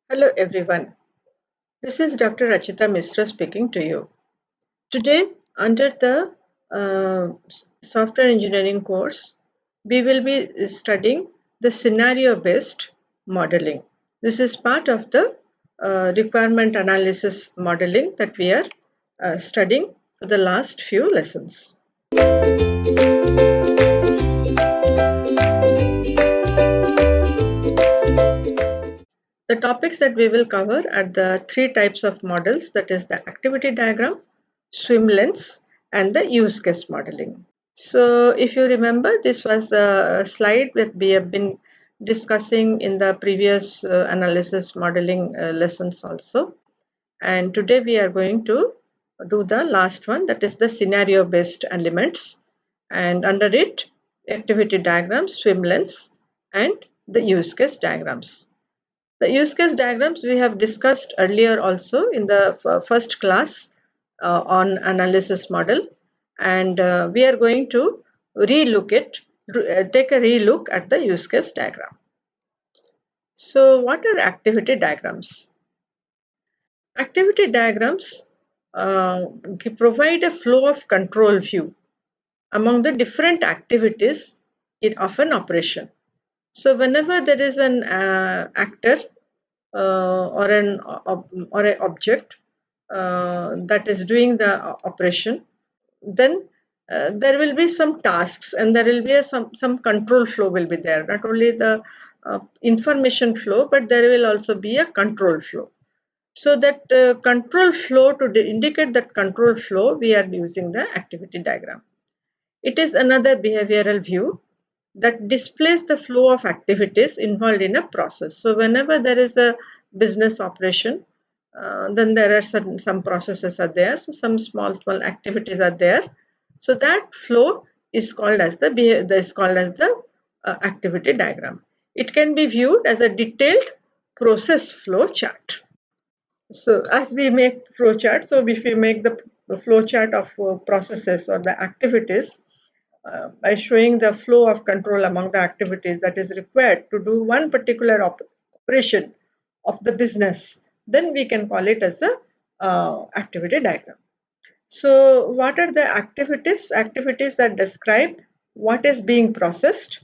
Hello everyone. This is Dr. Rachita Misra speaking to you. Today, under the software engineering course, we will be studying the scenario based modeling. This is part of the requirement analysis modeling that we are studying for the last few lessons. The topics that we will cover are the three types of models, that is the activity diagram, swim lanes, and the use case modeling. So if you remember, this was the slide that we have been discussing in the previous analysis modeling lessons also. And today we are going to do the last one, that is the scenario based elements. And under it, activity diagrams, swim lanes, and the use case diagrams. The use case diagrams we have discussed earlier also in the first class on analysis model, and we are going to take a relook at the use case diagram. So what are activity diagrams? Activity diagrams provide a flow of control view among the different activities of an operation. So whenever there is an actor or an object that is doing the operation, then there will be some tasks and there will be some control flow will be there. Not only the information flow, but there will also be a control flow. So that control flow, to indicate that control flow, we are using the activity diagram. It is another behavioral view that displays the flow of activities involved in a process. So whenever there is a business operation, then there are some processes are there. So some small activities are there. So that flow is called as the activity diagram. It can be viewed as a detailed process flow chart. So as we make flow chart, so if we make the flow chart of processes or the activities, by showing the flow of control among the activities that is required to do one particular operation of the business, then we can call it as a activity diagram. So what are the activities? Activities that describe what is being processed.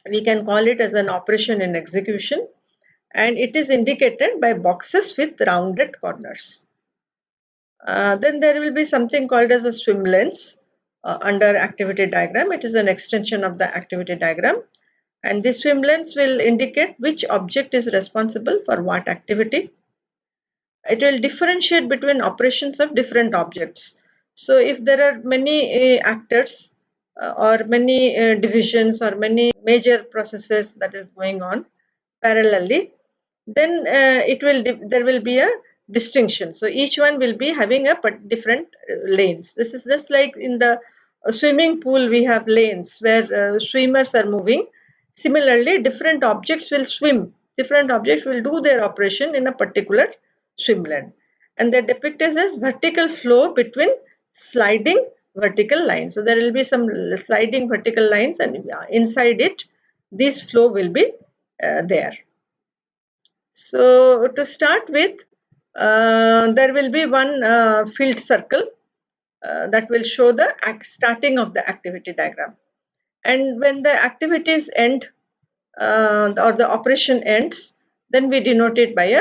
We can call it as an operation in execution, and it is indicated by boxes with rounded corners. Then there will be something called as a swim lanes under activity diagram. It is an extension of the activity diagram, and this swim lanes will indicate which object is responsible for what activity. It will differentiate between operations of different objects. So if there are many actors or many divisions or many major processes that is going on parallelly, then there will be a distinction. So each one will be having a different lanes. This is just like in the swimming pool we have lanes where swimmers are moving. Similarly, different objects will swim. Different objects will do their operation in a particular swim lane, and they're depicted as vertical flow between sliding vertical lines. So there will be some sliding vertical lines, and inside it, this flow will be there. So to start with, there will be one filled circle that will show the starting of the activity diagram. And when the activities end or the operation ends, then we denote it by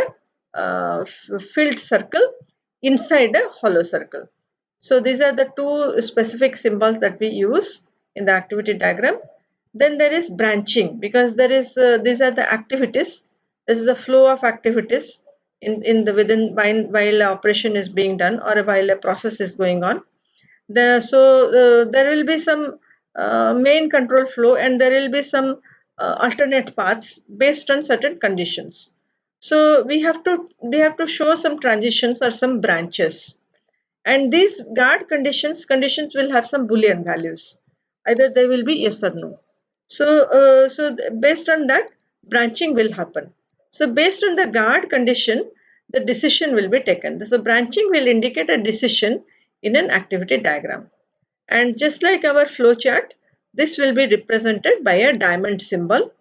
a filled circle inside a hollow circle. So these are the two specific symbols that we use in the activity diagram. Then there is branching, because there is these are the activities. This is the flow of activities in the within while operation is being done or while a process is going on. There will be some main control flow, and there will be some alternate paths based on certain conditions. So we have to show some transitions or some branches, and these guard conditions will have some boolean values. Either they will be yes or no. So based on that, branching will happen. So based on the guard condition, the decision will be taken. So branching will indicate a decision in an activity diagram. And just like our flow chart, this will be represented by a diamond symbol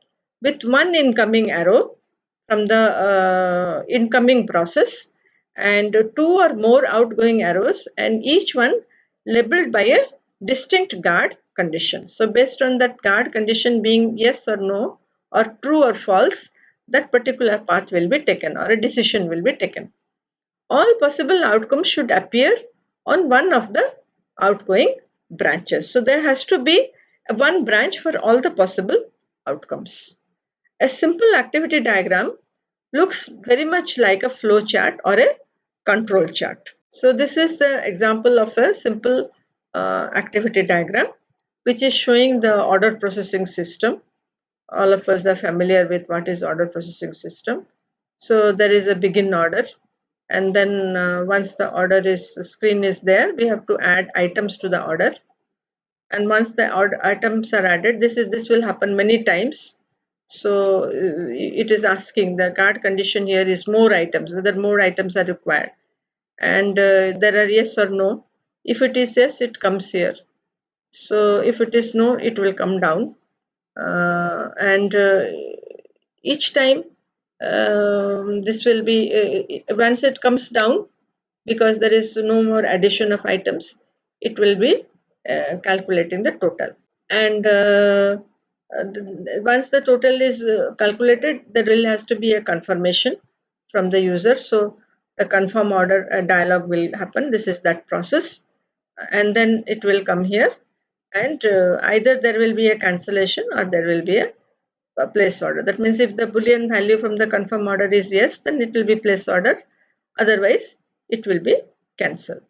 with one incoming arrow from the incoming process, and two or more outgoing arrows, and each one labeled by a distinct guard condition. So based on that guard condition being yes or no, or true or false, that particular path will be taken or a decision will be taken. All possible outcomes should appear on one of the outgoing branches. So there has to be one branch for all the possible outcomes. A simple activity diagram looks very much like a flow chart or a control chart. So this is the example of a simple activity diagram, which is showing the order processing system. All of us are familiar with what is order processing system. So there is a begin order, and then once the order is screen is there, we have to add items to the order. And once the items are added, this will happen many times. So it is asking, the card condition here is more items, whether more items are required, and there are yes or no. If it is yes, it comes here. So if it is no, it will come down, and each time this will be once it comes down, because there is no more addition of items, it will be calculating the total. And once the total is calculated, there will has to be a confirmation from the user. So the confirm order dialog will happen. This is that process, and then it will come here, and either there will be a cancellation or there will be a place order. That means if the boolean value from the confirm order is yes, then it will be place order, otherwise it will be cancel.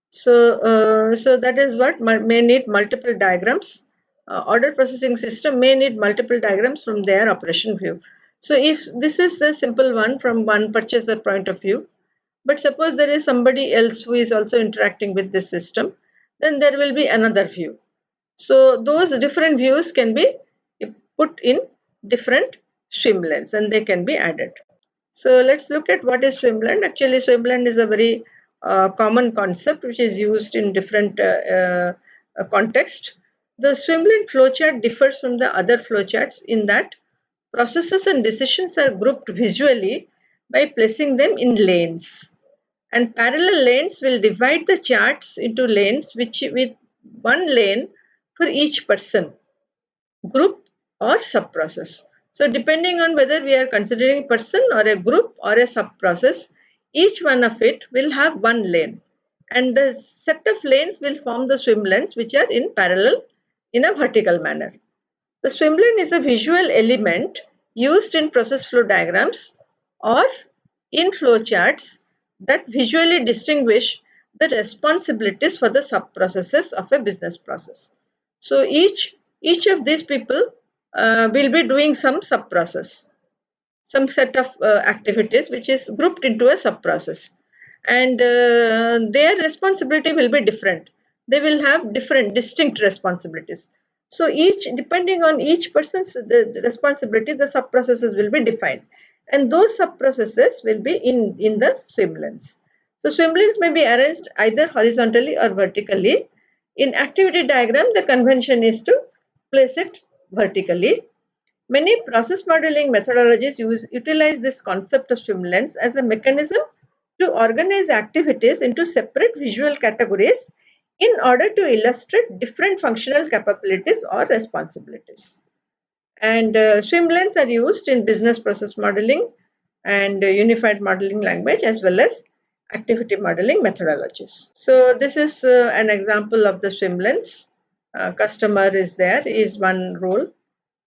So that is what may need multiple diagrams. Order processing system may need multiple diagrams from their operation view. So if this is a simple one from one purchaser point of view, but suppose there is somebody else who is also interacting with this system, then there will be another view. So those different views can be put in different swim lanes and they can be added. So let's look at what is swim lane. Actually, swim lane is a very common concept which is used in different context. The swim lane flowchart differs from the other flowcharts in that processes and decisions are grouped visually by placing them in lanes. And parallel lanes will divide the charts into lanes which with one lane for each person, group or sub-process. So depending on whether we are considering person or a group or a sub-process, each one of it will have one lane, and the set of lanes will form the swim lanes which are in parallel in a vertical manner. The swim lane is a visual element used in process flow diagrams or in flow charts that visually distinguish the responsibilities for the sub-processes of a business process. So each of these people will be doing some sub-process, some set of activities which is grouped into a sub-process, and their responsibility will be different. They will have different distinct responsibilities. So each, depending on each person's the responsibility, the sub-processes will be defined, and those sub-processes will be in the swim lanes. So swim lanes may be arranged either horizontally or vertically. In activity diagram, the convention is to place it vertically. Many process modeling methodologies utilize this concept of swim lanes as a mechanism to organize activities into separate visual categories in order to illustrate different functional capabilities or responsibilities. And swim lanes are used in business process modeling and unified modeling language as well as activity modeling methodologies. So this is an example of the swim lanes. Customer is there, is one role.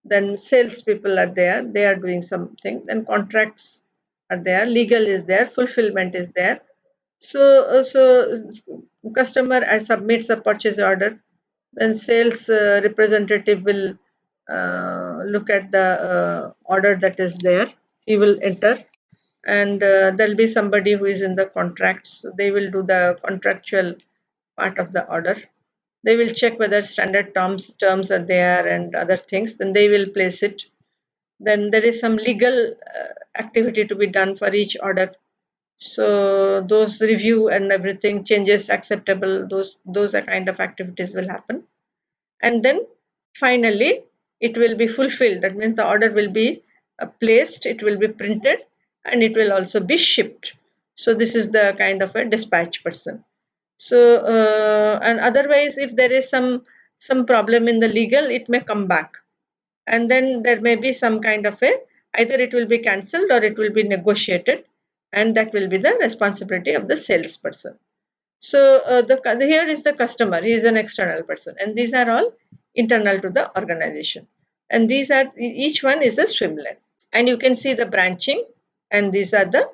Then sales people are there, they are doing something. Then contracts are there, legal is there, fulfillment is there. So customer submits a purchase order, then sales representative will look at the order that is there, he will enter, and there'll be somebody who is in the contracts, so they will do the contractual part of the order. They will check whether standard terms are there and other things, then they will place it. Then there is some legal activity to be done for each order, so those review and everything, changes acceptable, those are kind of activities will happen. And then finally it will be fulfilled, that means the order will be placed, it will be printed, and it will also be shipped. So this is the kind of a dispatch person. So and otherwise, if there is some problem in the legal, it may come back, and then there may be some kind of a, either it will be cancelled or it will be negotiated, and that will be the responsibility of the salesperson. So here is the customer, he is an external person, and these are all internal to the organization, and these are, each one is a swim lane, and you can see the branching, and these are the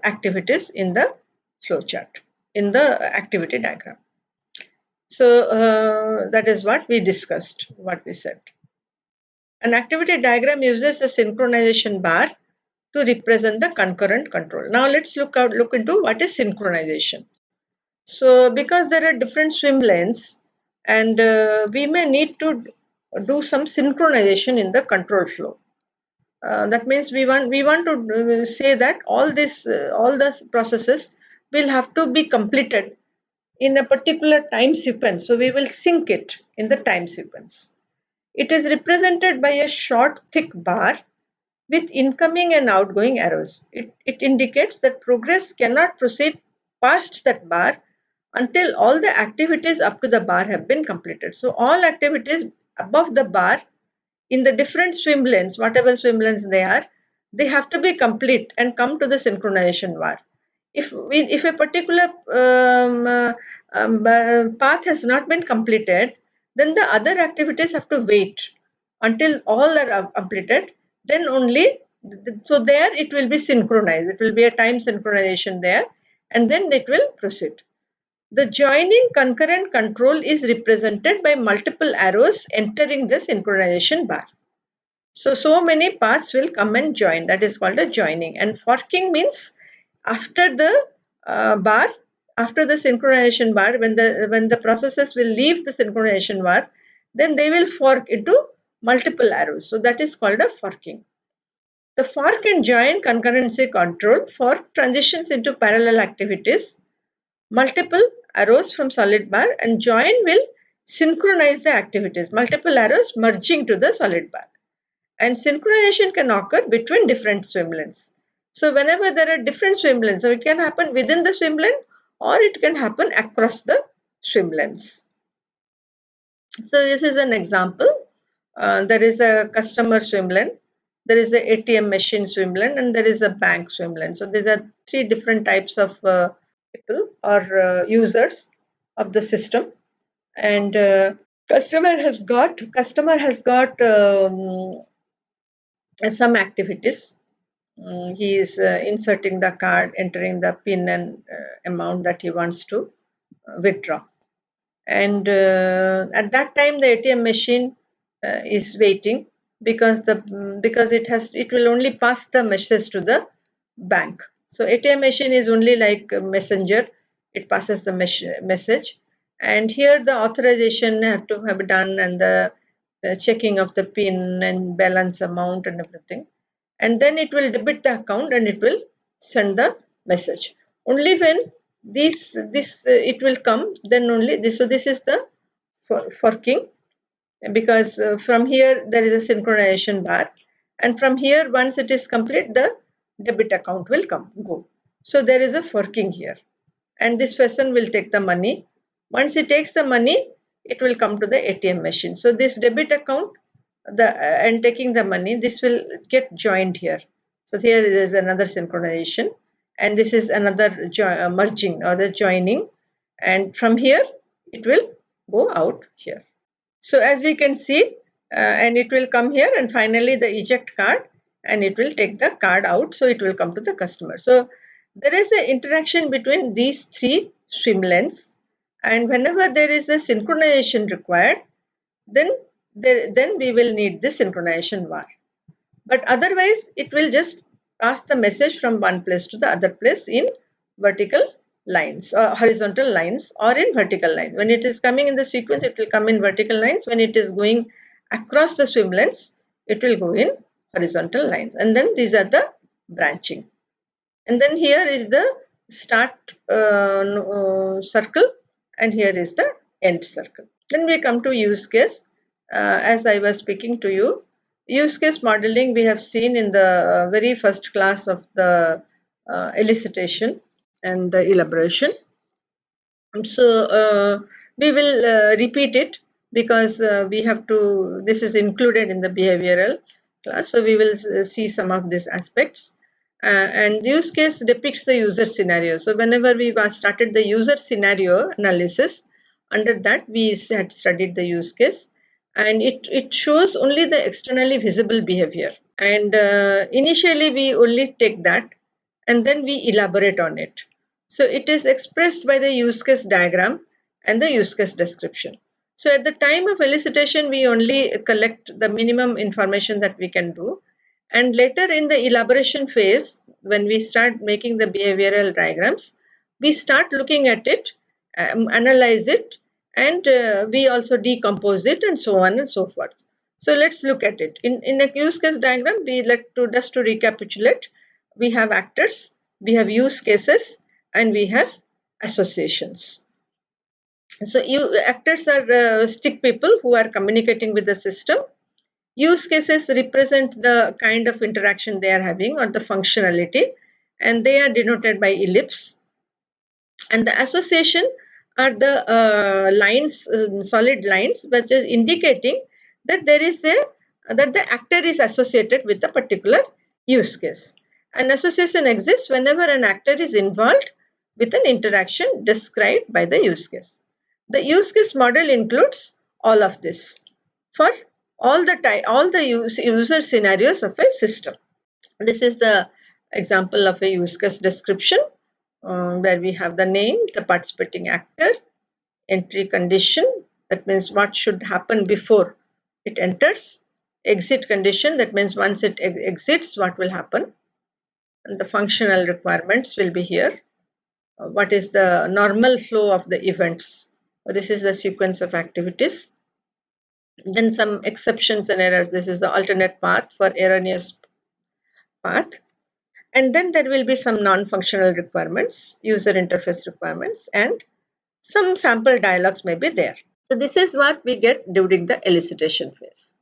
activities in the flowchart, in the activity diagram. So that is what we discussed, what we said. An activity diagram uses a synchronization bar to represent the concurrent control. Now let's look into what is synchronization. So because there are different swim lanes, and we may need to do some synchronization in the control flow. That means we want to say that all the processes will have to be completed in a particular time sequence. So we will sync it in the time sequence. It is represented by a short thick bar with incoming and outgoing arrows. It indicates that progress cannot proceed past that bar until all the activities up to the bar have been completed. So all activities above the bar in the different swim lanes, whatever swim lanes they have to be complete and come to the synchronization bar. If a particular path has not been completed, then the other activities have to wait until all are completed. Then only, so there it will be synchronized. It will be a time synchronization there, and then it will proceed. The joining concurrent control is represented by multiple arrows entering the synchronization bar. So many paths will come and join. That is called a joining. And forking means after the bar, after the synchronization bar, when the processes will leave the synchronization bar, then they will fork into multiple arrows. So that is called a forking. The fork and join concurrency control for transitions into parallel activities. Multiple arrows from solid bar and join will synchronize the activities. Multiple arrows merging to the solid bar. And synchronization can occur between different swim lanes. So whenever there are different swim lanes, so it can happen within the swim lane or it can happen across the swim lanes. So this is an example. There is a customer swim lane, there is a ATM machine swim lane, and there is a bank swim lane. So these are three different types of people or users of the system. And customer has got some activities. He is inserting the card, entering the PIN and amount that he wants to withdraw. And at that time, the ATM machine is waiting because it will only pass the message to the bank. So ATM machine is only like a messenger; it passes the message. And here the authorization have to have done, and the checking of the PIN and balance amount and everything. And then it will debit the account and it will send the message. Only when this it will come, then only this. So this is the forking, because from here there is a synchronization bar, and from here once it is complete, the debit account will go. So there is a forking here, and this person will take the money. Once he takes the money, it will come to the ATM machine. So this debit account and taking the money, this will get joined here. So here is another synchronization, and this is another merging or the joining, and from here it will go out here. So as we can see, and it will come here, and finally the eject card, and it will take the card out, so it will come to the customer. So there is an interaction between these three swim lanes, and whenever there is a synchronization required, then we will need this synchronization bar. But otherwise, it will just pass the message from one place to the other place in vertical lines or horizontal lines or in vertical lines. When it is coming in the sequence, it will come in vertical lines. When it is going across the swim lanes, it will go in horizontal lines. And then these are the branching. And then here is the start circle, and here is the end circle. Then we come to use case. As I was speaking to you, Use case modeling we have seen in the very first class of the elicitation and the elaboration. So we will repeat it because we have to, this is included in the behavioral class, so we will see some of these aspects. And use case depicts the user scenario. So whenever we started the user scenario analysis, under that we had studied the use case, and it shows only the externally visible behavior. And initially we only take that and then we elaborate on it. So it is expressed by the use case diagram and the use case description. So at the time of elicitation, we only collect the minimum information that we can do. And later in the elaboration phase, when we start making the behavioral diagrams, we start looking at it, analyze it, and we also decompose it, and so on and so forth. So let's look at it. In a use case diagram, just to recapitulate, we have actors, we have use cases, and we have associations. So actors are stick people who are communicating with the system. Use cases represent the kind of interaction they are having or the functionality, and they are denoted by ellipse. And the association are the lines, solid lines, which is indicating that that the actor is associated with a particular use case. An association exists whenever an actor is involved with an interaction described by the use case. The use case model includes all of this for all the user scenarios of a system. This is the example of a use case description where we have the name, the participating actor, entry condition, that means what should happen before it enters, exit condition, that means once it exits, what will happen, and the functional requirements will be here. What is the normal flow of the events? This is the sequence of activities. Then some exceptions and errors. This is the alternate path for erroneous path. And then there will be some non-functional requirements, user interface requirements, and some sample dialogues may be there. So this is what we get during the elicitation phase.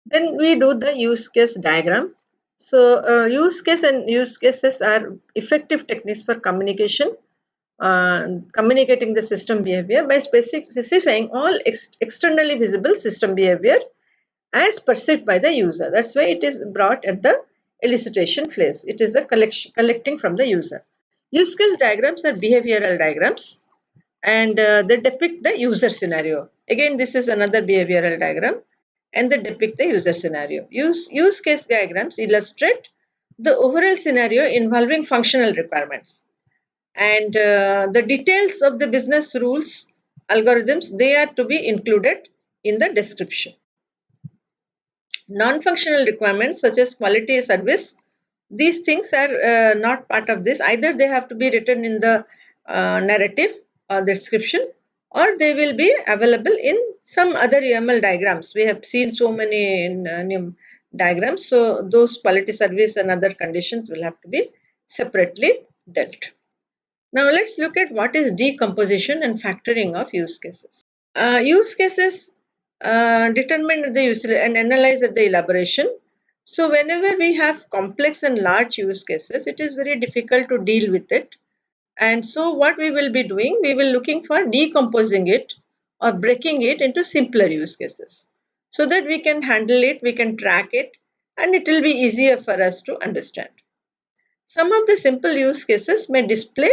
Then we do the use case diagram. So use case and use cases are effective techniques for communication, communicating the system behavior by specifying all externally visible system behavior as perceived by the user. That's why it is brought at the elicitation phase. It is a collecting from the user. Use case diagrams are behavioral diagrams, and they depict the user scenario. Again, this is another behavioral diagram, and they depict the user scenario. Use case diagrams illustrate the overall scenario involving functional requirements, and the details of the business rules, algorithms, they are to be included in the description. Non-functional requirements such as quality service, these things are not part of this. Either they have to be written in the narrative or description, or they will be available in some other UML diagrams. We have seen so many diagrams, so those quality service and other conditions will have to be separately dealt. Now let's look at what is decomposition and factoring of use cases. Use cases determine the use and analyze at the elaboration. So whenever we have complex and large use cases, it is very difficult to deal with it. And so what we will be doing, we will looking for decomposing it or breaking it into simpler use cases so that we can handle it, we can track it, and it will be easier for us to understand. Some of the simple use cases may display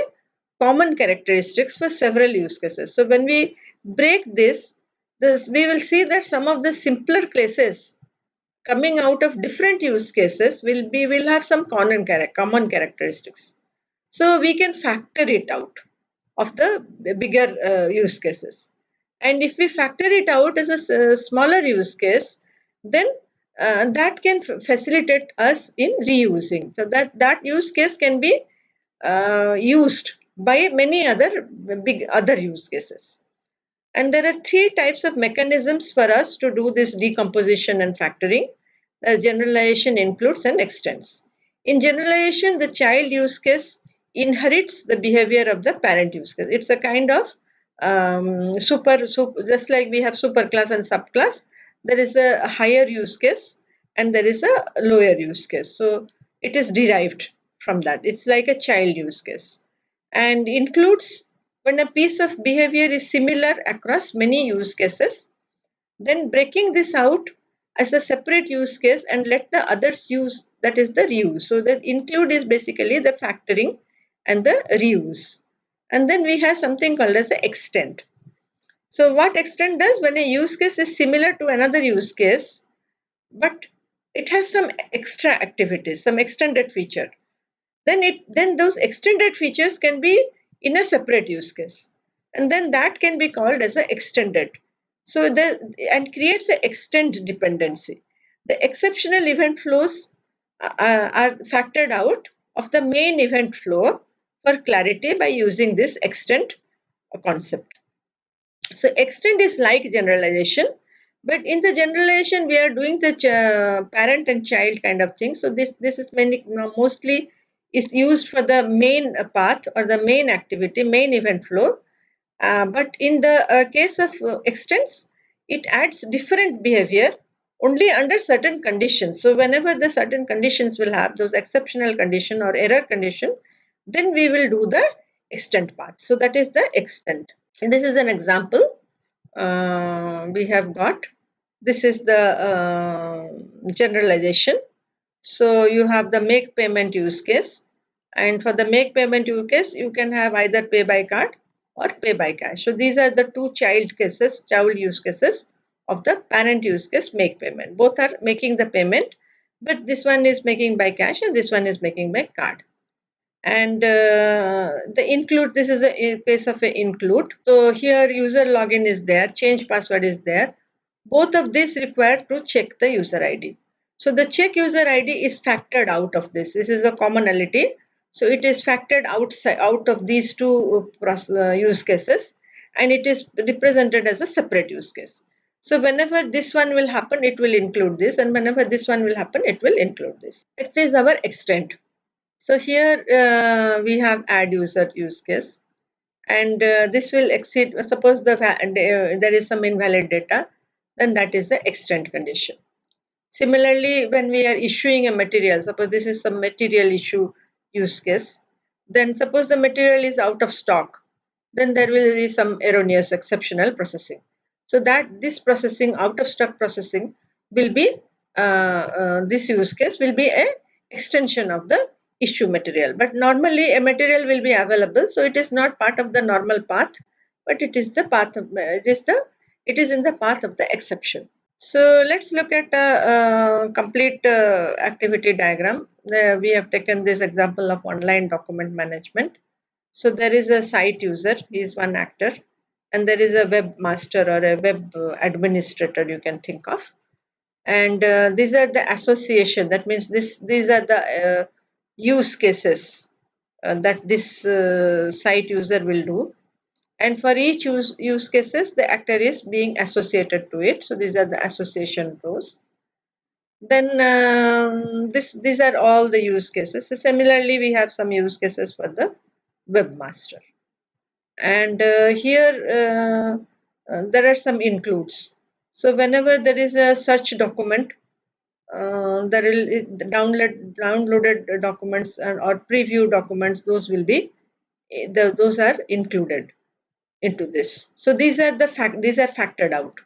common characteristics for several use cases. So when we break this, we will see that some of the simpler cases coming out of different use cases will have some common characteristics. So we can factor it out of the bigger use cases. And if we factor it out as a smaller use case, then that can facilitate us in reusing. So that use case can be used by many other use cases. And there are three types of mechanisms for us to do this decomposition and factoring. The generalization, includes, and extends. In generalization, the child use case inherits the behavior of the parent use case. It's a kind of super, just like we have superclass and subclass. there is a higher use case and there is a lower use case. So it is derived from that. It's like a child use case, and includes when a piece of behavior is similar across many use cases, then breaking this out as a separate use case and let the others use, that is the reuse. So the include is basically the factoring and the reuse. And then we have something called as the extend. So what extend does, when a use case is similar to another use case, but it has some extra activities, some extended feature, then those extended features can be in a separate use case, and then that can be called as a extended. So the and creates an extend dependency. The exceptional event flows are factored out of the main event flow for clarity by using this extend concept. So extend is like generalization, but in the generalization we are doing the parent and child kind of thing. So this is mostly is used for the main path or the main activity, main event flow. But in the case of extends, it adds different behavior only under certain conditions. So whenever the certain conditions will have those exceptional condition or error condition, then we will do the extend path. So that is the extend. And this is an example we have got. This is the generalization. So you have the make payment use case, and for the make payment use case, you can have either pay by card or pay by cash. So these are the two child use cases of the parent use case, make payment. Both are making the payment, but this one is making by cash and this one is making by card. And the include, this is a case of a include. So here user login is there, change password is there. Both of these require to check the user ID. So the check user ID is factored out of this. This is a commonality. So it is factored out of these two use cases, and it is represented as a separate use case. So whenever this one will happen, it will include this, and whenever this one will happen, it will include this. Next is our extend. So here we have add user use case, and this will exceed, suppose there is some invalid data, then that is the extend condition. Similarly, when we are issuing a material, suppose this is some material issue use case, then suppose the material is out of stock, then there will be some erroneous exceptional processing. So that this processing, out of stock processing, will be this use case will be a extension of the issue material. But normally a material will be available, so it is not part of the normal path, but it is the path of it is in the path of the exception. So let's look at a complete activity diagram. We have taken this example of online document management. So there is a site user, he is one actor, and there is a webmaster or a web administrator you can think of. And these are the association. That means these are the use cases that this site user will do. And for each use cases, the actor is being associated to it. So these are the association rows. Then these are all the use cases. So similarly, we have some use cases for the webmaster. And here there are some includes. So whenever there is a search document, there will downloaded documents or preview documents, those will be those are included into this. So these are factored out.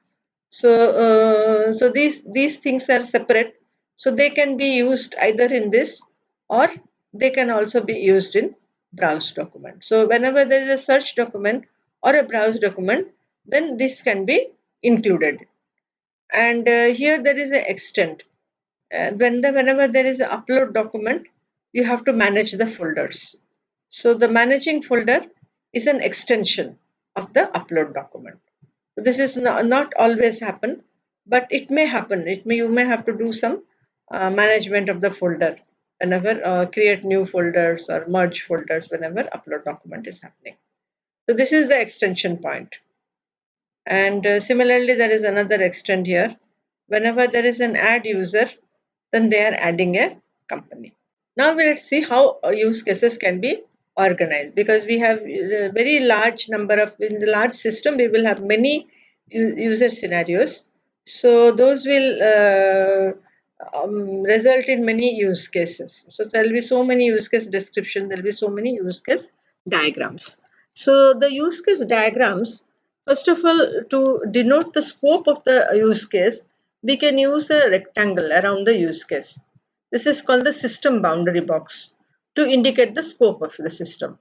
So these things are separate. So they can be used either in this, or they can also be used in browse document. So whenever there is a search document or a browse document, then this can be included. And here there is an extent. Whenever there is an upload document, you have to manage the folders. So the managing folder is an extension of the upload document. So this is not always happen, but it may happen. You may have to do some management of the folder whenever create new folders or merge folders whenever upload document is happening. So this is the extension point. And similarly, there is another extend here. Whenever there is an add user, then they are adding a company. Now let's see how use cases can be organized, because we have a very large number of, in the large system we will have many user scenarios. So those will result in many use cases. So there will be so many use case description, there will be so many use case diagrams. So the use case diagrams, first of all, to denote the scope of the use case, we can use a rectangle around the use case. This is called the system boundary box to indicate the scope of the system.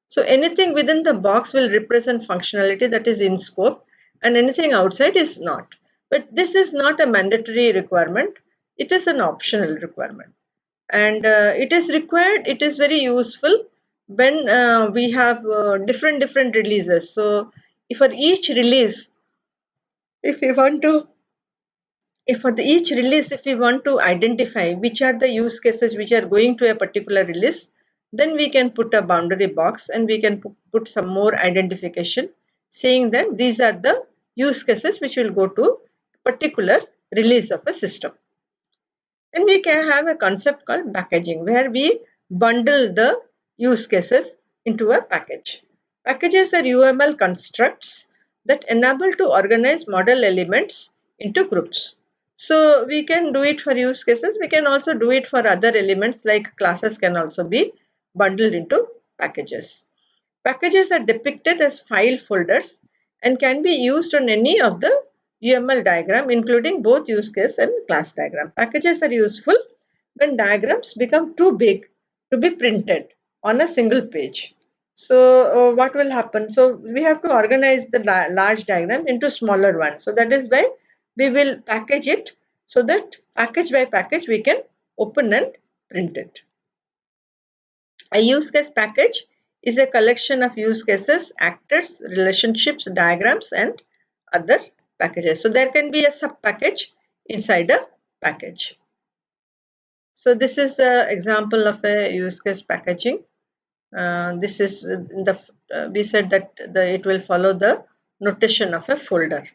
So anything within the box will represent functionality that is in scope, and anything outside is not. But this is not a mandatory requirement, it is an optional requirement. And it is required, it is very useful when we have different releases. So if for each release, if we want to if for each release, if we want to identify which are the use cases which are going to a particular release, then we can put a boundary box and we can put some more identification saying that these are the use cases which will go to particular release of a system. And we can have a concept called packaging where we bundle the use cases into a package. Packages are UML constructs that enable to organize model elements into groups. So we can do it for use cases. We can also do it for other elements like classes can also be bundled into packages. Packages are depicted as file folders and can be used on any of the UML diagram, including both use case and class diagram. Packages are useful when diagrams become too big to be printed on a single page. So what will happen? So we have to organize the large diagram into smaller ones. So that is why we will package it so that package by package we can open and print it. A use case package is a collection of use cases, actors, relationships, diagrams, and other packages. So there can be a sub package inside a package. So this is an example of a use case packaging. This is the we said that it will follow the notation of a folder.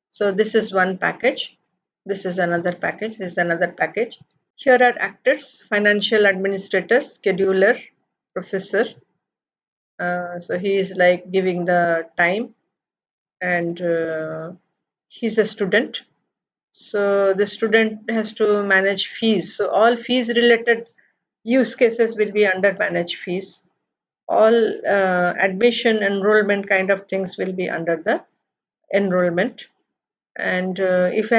So this is one package. This is another package. This is another package. Here are actors, financial administrator, scheduler, professor. So he is like giving the time, and he's a student. So the student has to manage fees. So all fees related use cases will be under manage fees. All admission, enrollment kind of things will be under the enrollment. And if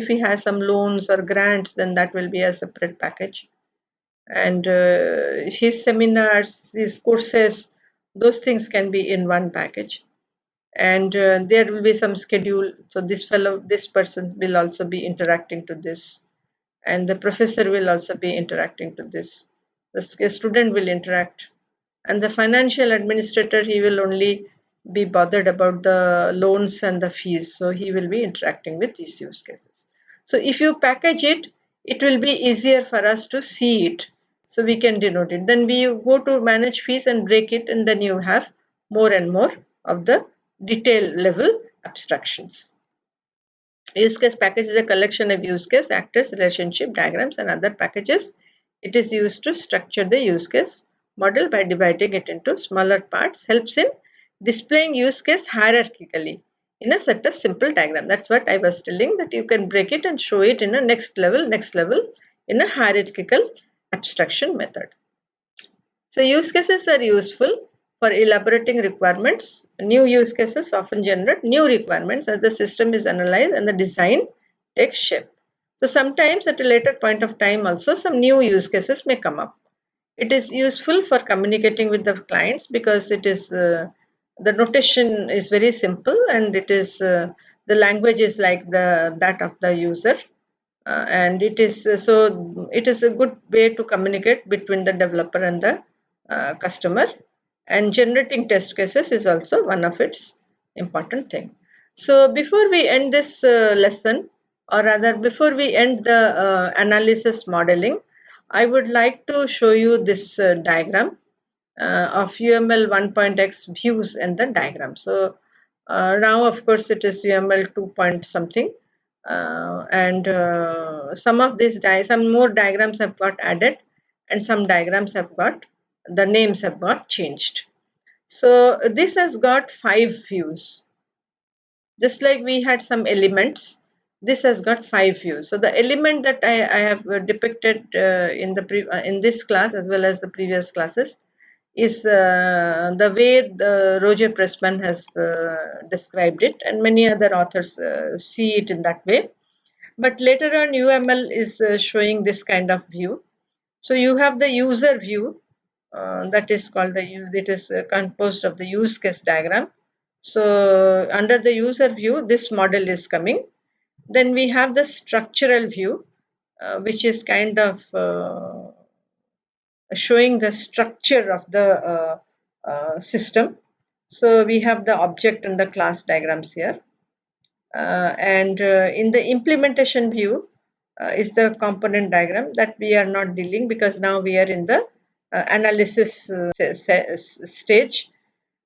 he has some loans or grants, then that will be a separate package. And his seminars, his courses, those things can be in one package. And there will be some schedule. So this person will also be interacting to this, and the professor will also be interacting to this. The student will interact, and the financial administrator, he will only be bothered about the loans and the fees. So he will be interacting with these use cases. So if you package it, it will be easier for us to see it. So we can denote it. Then we go to manage fees and break it, and then you have more and more of the detail level abstractions. Use case package is a collection of use case, actors, relationship, diagrams, and other packages. It is used to structure the use case model by dividing it into smaller parts, helps in displaying use case hierarchically in a set of simple diagram. That's what I was telling, that you can break it and show it in a next level in a hierarchical abstraction method. So use cases are useful for elaborating requirements. New use cases often generate new requirements as the system is analyzed and the design takes shape. So sometimes at a later point of time also some new use cases may come up. It is useful for communicating with the clients because it is the notation is very simple, and it is the language is like that of the user. And it is so it is a good way to communicate between the developer and the customer. And generating test cases is also one of its important thing. So before we end this lesson, or rather before we end the analysis modeling, I would like to show you this diagram of UML 1.x views and the diagram. So now of course it is UML 2 point something, and some of these some more diagrams have got added, and some diagrams have got the names have got changed. So this has got 5 views. Just like we had some elements, This has got 5 views. So the element that I have depicted in this class as well as the previous classes is the way the Roger Pressman has described it, and many other authors see it in that way. But later on, UML is showing this kind of view. So you have the user view, that is called it is composed of the use case diagram. So under the user view, this model is coming. Then we have the structural view, which is kind of showing the structure of the system. So we have the object and the class diagrams here. And in the implementation view is the component diagram that we are not dealing, because now we are in the analysis stage.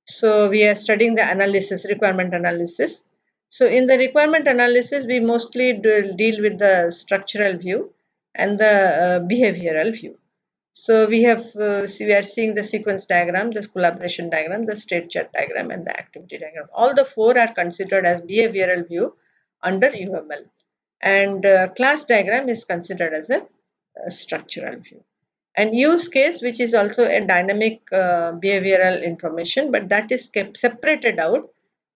So we are studying the analysis, requirement analysis. So in the requirement analysis, we mostly deal with the structural view and the behavioral view. So we are seeing the sequence diagram, the collaboration diagram, the state chart diagram, and the activity diagram. All the 4 are considered as behavioral view under UML, and class diagram is considered as a structural view. And use case, which is also a dynamic behavioral information, but that is kept separated out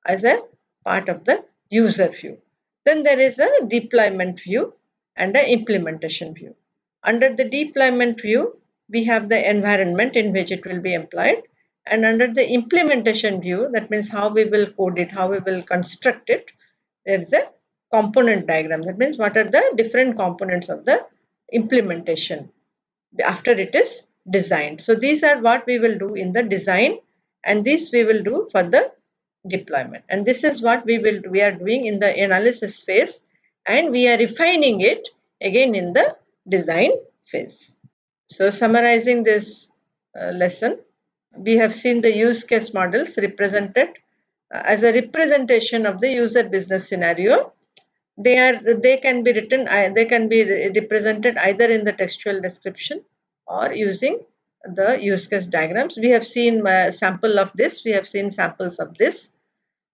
as a part of the user view. Then there is a deployment view and an implementation view. Under the deployment view, we have the environment in which it will be employed, and under the implementation view, that means how we will code it, how we will construct it, there is a component diagram. That means what are the different components of the implementation after it is designed. So these are what we will do in the design, and this we will do for the deployment. And this is what we are doing in the analysis phase, and we are refining it again in the design phase. So summarizing this lesson, we have seen the use case models represented as a representation of the user business scenario. They can be written, they can be represented either in the textual description or using the use case diagrams. We have seen a sample of this. We have seen samples of this.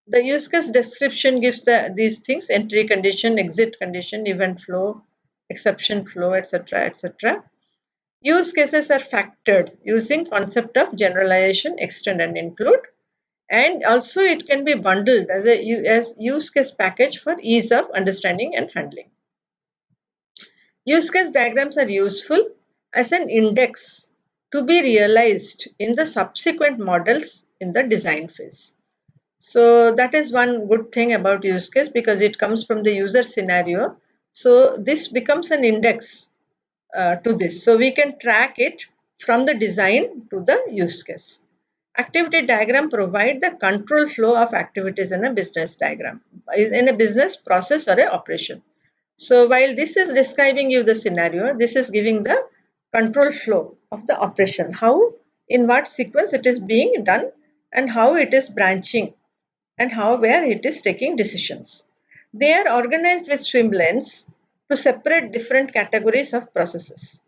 The use case description gives these things: entry condition, exit condition, event flow, exception flow, etc., etc. Use cases are factored using concept of generalization, extend and include, and also it can be bundled as a use case package for ease of understanding and handling. Use case diagrams are useful as an index to be realized in the subsequent models in the design phase. So that is one good thing about use case, because it comes from the user scenario. So this becomes an index to this. So we can track it from the design to the use case. Activity diagram provide the control flow of activities in a business diagram, in a business process or a operation. So while this is describing you the scenario, this is giving the control flow of the operation, how, in what sequence it is being done, and how it is branching, and where it is taking decisions. They are organized with swim lanes to separate different categories of processes.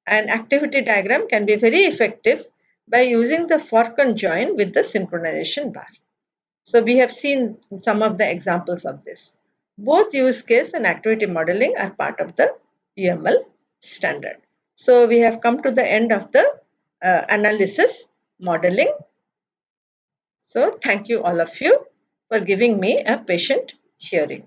An activity diagram can be very effective by using the for conjoin with the synchronization bar. So we have seen some of the examples of this. Both use case and activity modeling are part of the UML standard. So we have come to the end of the analysis modeling. So thank you all of you for giving me a patient hearing.